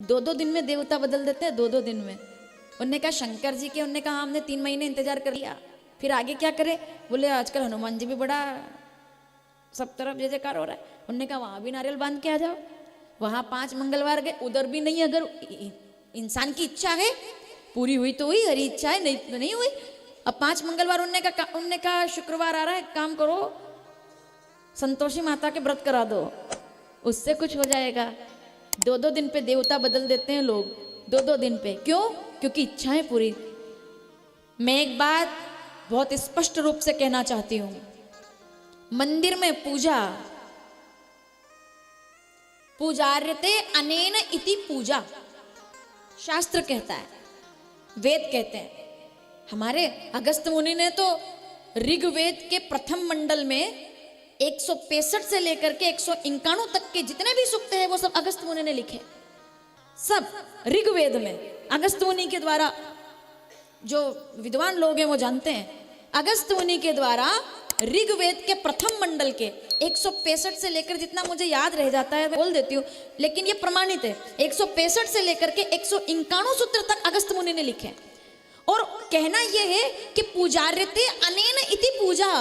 दो दो दिन में देवता बदल देते हैं, दो दो दिन में। उनने कहा शंकर जी के, उनने कहा हमने 3 महीने इंतजार कर लिया, फिर आगे क्या करे? बोले आजकल हनुमान जी भी बड़ा सब तरफ जय जयकार हो रहा है। उनने कहा वहां भी नारियल बांध के आ जाओ। वहां 5 मंगलवार गए, उधर भी नहीं। अगर इंसान की इच्छा है पूरी हुई तो हुई, हरी इच्छा है नहीं तो नहीं हुई। अब 5 मंगलवार उनने कहा शुक्रवार आ रहा है, काम करो संतोषी माता के व्रत करा दो, उससे कुछ हो जाएगा। 2-2 दिन पे देवता बदल देते हैं लोग, 2-2 दिन पे। क्यों? क्योंकि इच्छाएं पूरी। मैं एक बात बहुत स्पष्ट रूप से कहना चाहती हूं, मंदिर में पूजार्यते अनेन इति पूजा, शास्त्र कहता है, वेद कहते हैं। हमारे अगस्त मुनि ने तो ऋग्वेद के प्रथम मंडल में 165 से लेकर के 191 तक के जितने भी सूक्त हैं वो सब अगस्त मुनि ने लिखे, सब ऋग्वेद में अगस्त मुनि के द्वारा। जो विद्वान लोग हैं वो जानते हैं, अगस्त मुनि के द्वारा ऋग्वेद के प्रथम मंडल के 165 से लेकर, जितना मुझे याद रह जाता है मैं बोल देती हूँ, लेकिन ये प्रमाणित है, 165 से लेकर के 191 सूत्र तक अगस्त मुनि ने लिखे। और कहना यह है कि पूजार्यते अनेन इति पूजा,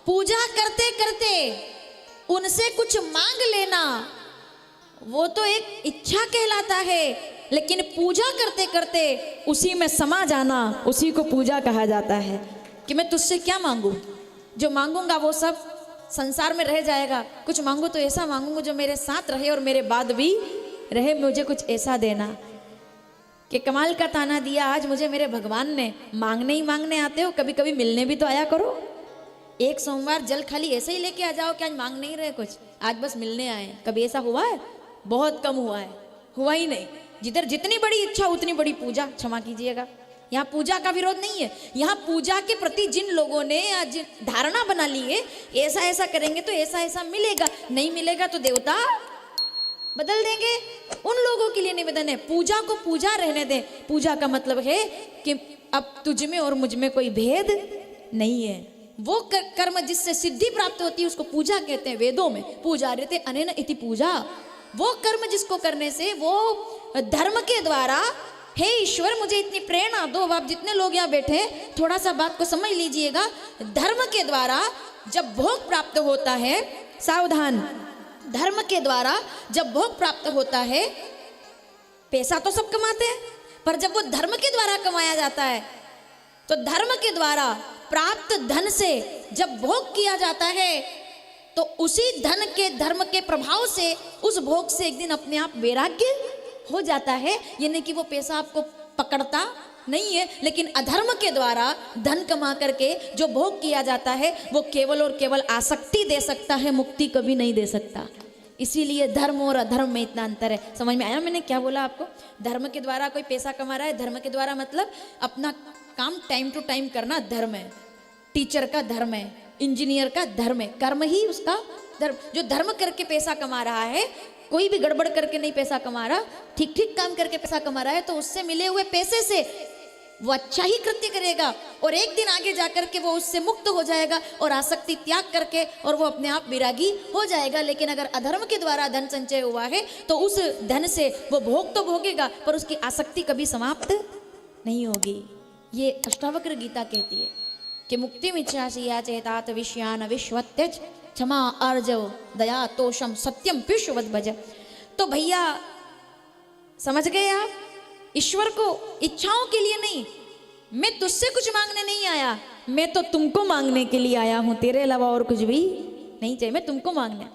पूजा करते करते उनसे कुछ मांग लेना वो तो एक इच्छा कहलाता है, लेकिन पूजा करते करते उसी में समा जाना, उसी को पूजा कहा जाता है। कि मैं तुझसे क्या मांगू, जो मांगूंगा वो सब संसार में रह जाएगा। कुछ मांगू तो ऐसा मांगूंगा जो मेरे साथ रहे और मेरे बाद भी रहे। मुझे कुछ ऐसा देना कि कमाल का ताना दिया आज मुझे मेरे भगवान ने। मांगने ही मांगने आते हो, कभी कभी मिलने भी तो आया करो। एक सोमवार जल खाली ऐसे ही लेके आ जाओ कि आज मांग नहीं रहे कुछ, आज बस मिलने आए। कभी ऐसा हुआ है? बहुत कम हुआ है, हुआ ही नहीं। जिधर जितनी बड़ी इच्छा उतनी बड़ी पूजा, क्षमा कीजिएगा। यहाँ पूजा का विरोध नहीं है, यहाँ पूजा के प्रति जिन लोगों ने आज धारणा बना ली है, ऐसा ऐसा करेंगे तो ऐसा ऐसा मिलेगा, नहीं मिलेगा तो देवता बदल देंगे, उन लोगों के लिए निवेदन है पूजा को पूजा रहने दें। पूजा का मतलब है कि अब तुझ में और मुझ में कोई भेद नहीं है। वो कर्म जिससे सिद्धि प्राप्त होती है उसको पूजा कहते हैं वेदों में। पूजार्यते अनेन इति पूजा, वो कर्म जिसको करने से वो धर्म के द्वारा, हे ईश्वर मुझे इतनी प्रेरणा दो। आप जितने लोग यहाँ बैठे हैं थोड़ा सा बात को समझ लीजिएगा। धर्म के द्वारा जब भोग प्राप्त होता है, सावधान, धर्म के द्वारा जब भोग प्राप्त होता है, पैसा तो सब कमाते हैं, पर जब वो धर्म के द्वारा कमाया जाता है तो धर्म के द्वारा प्राप्त धन से जब भोग किया जाता है तो उसी धन के, धर्म के प्रभाव से उस भोग से एक दिन अपने आप वैराग्य हो जाता है। यानी कि वो पैसा आपको पकड़ता नहीं है, लेकिन अधर्म के द्वारा धन कमा करके जो भोग किया जाता है वो केवल और केवल आसक्ति दे सकता है, मुक्ति कभी नहीं दे सकता। इसीलिए धर्म और अधर्म में इतना अंतर है। समझ में आया मैंने क्या बोला आपको? धर्म के द्वारा कोई पैसा कमा रहा है, धर्म के द्वारा मतलब अपना काम टाइम टू टाइम करना धर्म है। टीचर का धर्म है, इंजीनियर का धर्म है, कर्म ही उसका धर्म। जो धर्म करके पैसा कमा रहा है, कोई भी गड़बड़ करके नहीं पैसा कमा रहा, ठीक ठीक काम करके पैसा कमा रहा है, तो उससे मिले हुए पैसे से वो अच्छा ही कृत्य करेगा और एक दिन आगे जाकर के वो उससे मुक्त हो जाएगा और आसक्ति त्याग करके और वो अपने आप विरागी हो जाएगा। लेकिन अगर अधर्म के द्वारा धन संचय हुआ है तो उस धन से वो भोग तो भोगेगा पर उसकी आसक्ति कभी समाप्त नहीं होगी। ये अष्टावक्र गीता कहती है कि मुक्ति मिच्छासि या चेतात विषयान विश्वत्यज क्षमा अर्जव दया तोषम सत्यम विश्ववद भज। तो भैया समझ गए आप, ईश्वर को इच्छाओं के लिए नहीं, मैं तुझसे कुछ मांगने नहीं आया, मैं तो तुमको मांगने के लिए आया हूं, तेरे अलावा और कुछ भी नहीं चाहिए, मैं तुमको मांगने।